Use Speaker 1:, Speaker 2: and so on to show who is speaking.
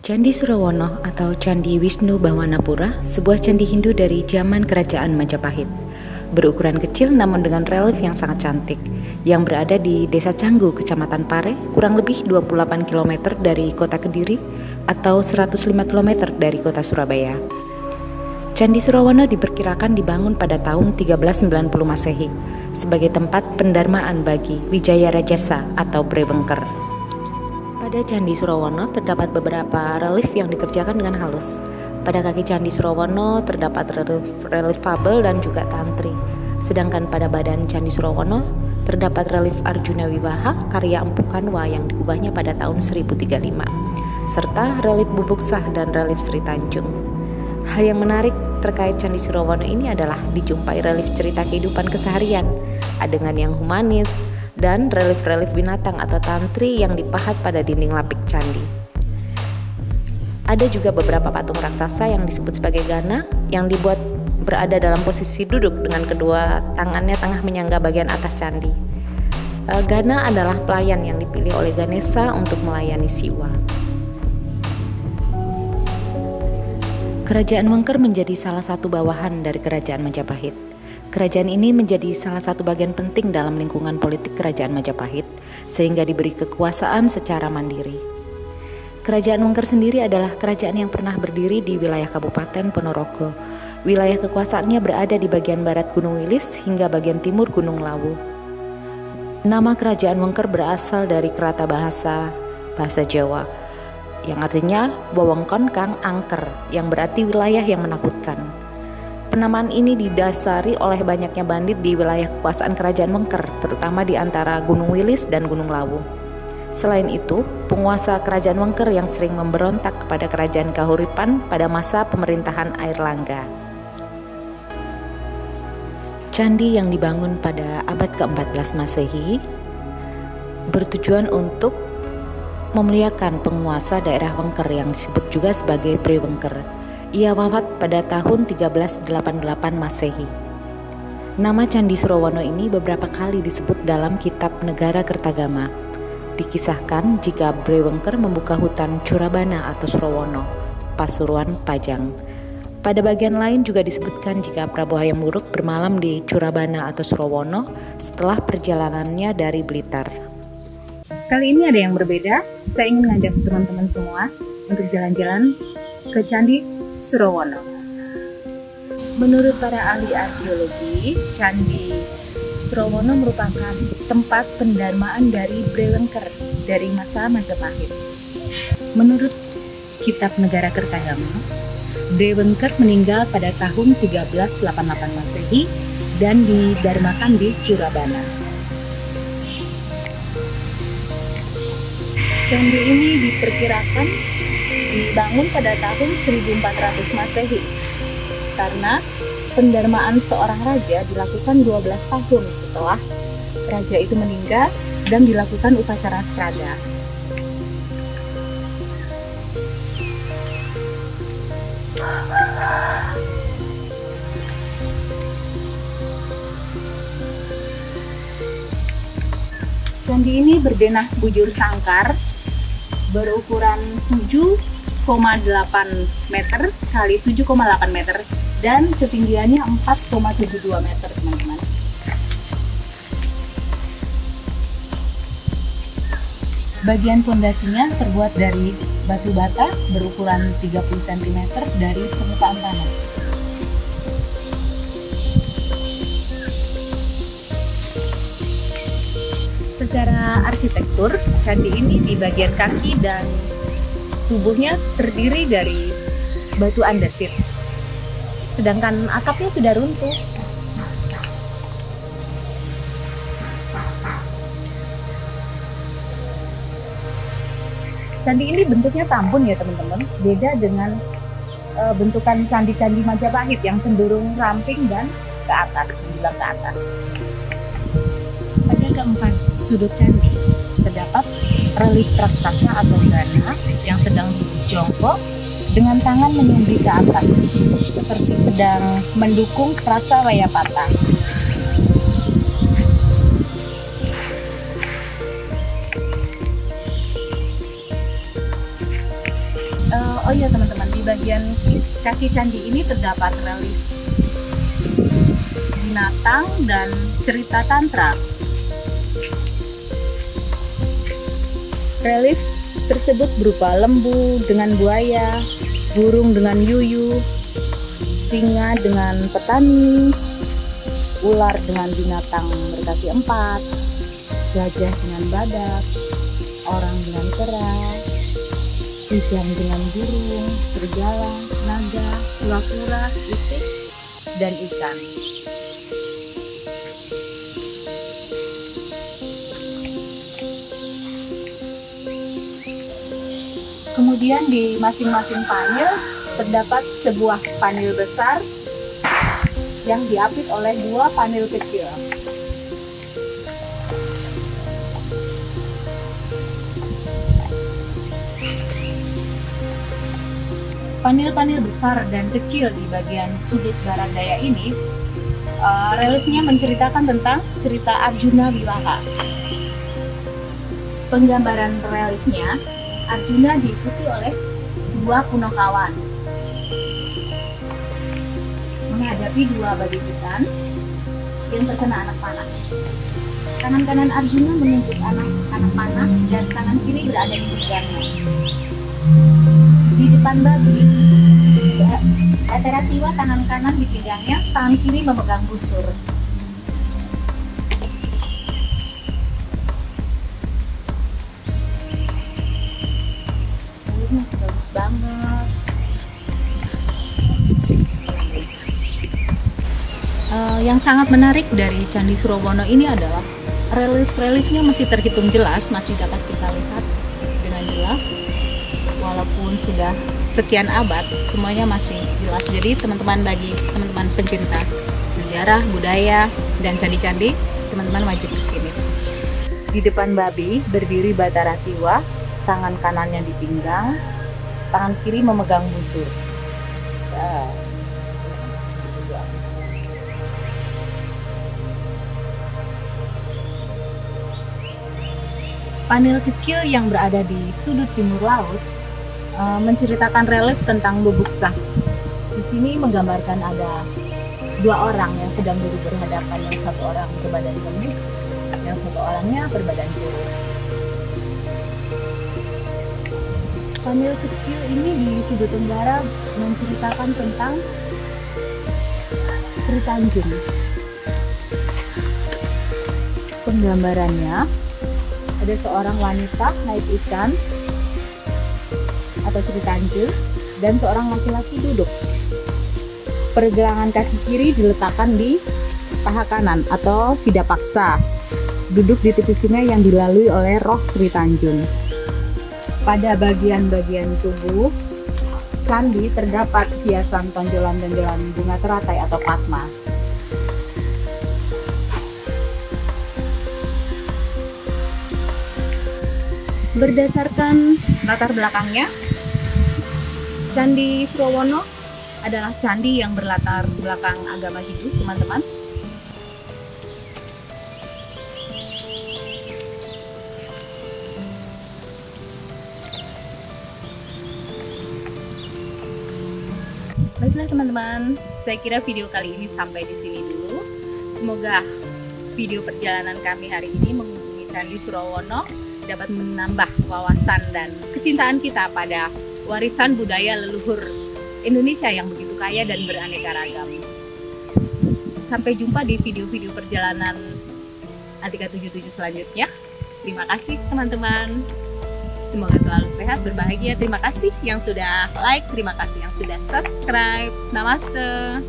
Speaker 1: Candi Surawono atau Candi Wisnu Bhawanapura, sebuah candi Hindu dari zaman Kerajaan Majapahit. Berukuran kecil namun dengan relief yang sangat cantik, yang berada di Desa Canggu, Kecamatan Pare, kurang lebih 28 km dari kota Kediri atau 105 km dari kota Surabaya. Candi Surawono diperkirakan dibangun pada tahun 1390 Masehi sebagai tempat pendarmaan bagi Wijaya Rajasa atau Brewengker. Pada Candi Surawono terdapat beberapa relief yang dikerjakan dengan halus. Pada kaki Candi Surawono terdapat relief fabel dan juga tantri. Sedangkan pada badan Candi Surawono terdapat relief Arjuna Wiwaha karya Empu Kanwa yang dikubahnya pada tahun 1035, serta relief Bubuk Sah dan relief Sri Tanjung. Hal yang menarik terkait Candi Surawono ini adalah dijumpai relief cerita kehidupan keseharian, adegan yang humanis, dan relief-relief binatang atau tantri yang dipahat pada dinding lapik candi. Ada juga beberapa patung raksasa yang disebut sebagai Gana yang dibuat berada dalam posisi duduk dengan kedua tangannya tengah menyangga bagian atas candi. Gana adalah pelayan yang dipilih oleh Ganesha untuk melayani Siwa. Kerajaan Wengker menjadi salah satu bawahan dari Kerajaan Majapahit. Kerajaan ini menjadi salah satu bagian penting dalam lingkungan politik Kerajaan Majapahit, sehingga diberi kekuasaan secara mandiri. Kerajaan Wengker sendiri adalah kerajaan yang pernah berdiri di wilayah Kabupaten Ponorogo. Wilayah kekuasaannya berada di bagian barat Gunung Wilis hingga bagian timur Gunung Lawu. Nama Kerajaan Wengker berasal dari kata bahasa Jawa, yang artinya Wewengkon Kang Angker, yang berarti wilayah yang menakutkan. Penamaan ini didasari oleh banyaknya bandit di wilayah kekuasaan Kerajaan Wengker, terutama di antara Gunung Wilis dan Gunung Lawu. Selain itu, penguasa Kerajaan Wengker yang sering memberontak kepada Kerajaan Kahuripan pada masa pemerintahan Airlangga. Candi yang dibangun pada abad ke-14 Masehi bertujuan untuk memuliakan penguasa daerah Wengker yang disebut juga sebagai Brewengker. Ia wafat pada tahun 1388 Masehi. Nama Candi Surawono ini beberapa kali disebut dalam kitab Negara Kertagama. Dikisahkan jika Brewengker membuka hutan Curabana atau Surawono, Pasuruan, Pajang. Pada bagian lain juga disebutkan jika Prabu Hayam Wuruk bermalam di Curabana atau Surawono setelah perjalanannya dari Blitar.
Speaker 2: Kali ini ada yang berbeda. Saya ingin mengajak teman-teman semua untuk jalan-jalan ke Candi Surawono. Menurut para ahli arkeologi, Candi Surawono merupakan tempat pendarmaan dari Brewengker dari masa Majapahit. Menurut kitab Negara Kertagama, Brewengker meninggal pada tahun 1388 Masehi dan didarmakan di Curabana. Candi ini diperkirakan dibangun pada tahun 1400 Masehi karena pendarmaan seorang raja dilakukan 12 tahun setelah raja itu meninggal dan dilakukan upacara sraddha. Candi ini berdenah bujur sangkar berukuran 7,8 meter kali 7,8 meter dan ketinggiannya 4,72 meter, teman-teman. Bagian fondasinya terbuat dari batu bata berukuran 30 cm dari permukaan tanah. Secara arsitektur, candi ini di bagian kaki dan tubuhnya terdiri dari batu andesit, sedangkan atapnya sudah runtuh. Candi ini bentuknya tambun ya teman-teman, beda dengan bentukan candi-candi Majapahit yang cenderung ramping dan ke atas, menjulang ke atas. Pada keempat sudut candi terdapat relief raksasa atau Gana yang sedang jongkok dengan tangan menyambi ke atas, seperti sedang mendukung Prasa Wayapata. Oh iya teman-teman, di bagian kaki candi ini terdapat relief binatang dan cerita tantra. Relief tersebut berupa lembu dengan buaya, burung dengan yuyu, singa dengan petani, ular dengan binatang berkaki 4, gajah dengan badak, orang dengan kera, ikan dengan burung, serigala, naga, kura-kura, itik, dan ikan. Kemudian di masing-masing panel terdapat sebuah panel besar yang diapit oleh 2 panel kecil. Panel-panel besar dan kecil di bagian sudut barat daya ini, reliefnya menceritakan tentang cerita Arjuna Wiwaha. Penggambaran reliefnya, Arjuna diikuti oleh 2 punakawan menghadapi 2 babi hutan yang terkena anak panah. Tangan kanan Arjuna menunjuk anak panah dan tangan kiri berada di pinggangnya. Di depan babi, Batarasiwa tangan kanan di pinggangnya, tangan kiri memegang busur. Ini bagus banget. Yang sangat menarik dari Candi Surowono ini adalah relief-reliefnya masih terhitung jelas, masih dapat kita lihat dengan jelas. Walaupun sudah sekian abad, semuanya masih jelas. Jadi bagi teman-teman pencinta sejarah, budaya, dan candi-candi, teman-teman wajib ke sini. Di depan babi berdiri Batarasiwa, tangan kanannya di pinggang, tangan kiri memegang busur. Panel kecil yang berada di sudut timur laut menceritakan relief tentang Lubuk Sak. Di sini menggambarkan ada 2 orang yang sedang duduk berhadapan, yang satu orang berbadan gendut, yang satu orangnya berbadan kurus. Panel kecil ini di sudut tenggara menceritakan tentang Sri Tanjung. Penggambarannya ada seorang wanita naik ikan atau Sri Tanjung dan seorang laki-laki duduk. Pergelangan kaki kiri diletakkan di paha kanan atau Sidapaksa, duduk di tepi sungai yang dilalui oleh roh Sri Tanjung. Pada bagian-bagian tubuh candi terdapat hiasan tonjolan-tonjolan bunga teratai atau padma. Berdasarkan latar belakangnya, Candi Surowono adalah candi yang berlatar belakang agama Hindu, teman-teman. Baiklah teman-teman, saya kira video kali ini sampai di sini dulu. Semoga video perjalanan kami hari ini mengunjungi Candi Surowono dapat menambah wawasan dan kecintaan kita pada warisan budaya leluhur Indonesia yang begitu kaya dan beraneka ragam. Sampai jumpa di video-video perjalanan Atika 77 selanjutnya. Terima kasih teman-teman. Semoga selalu sehat, berbahagia. Terima kasih yang sudah like, terima kasih yang sudah subscribe. Namaste.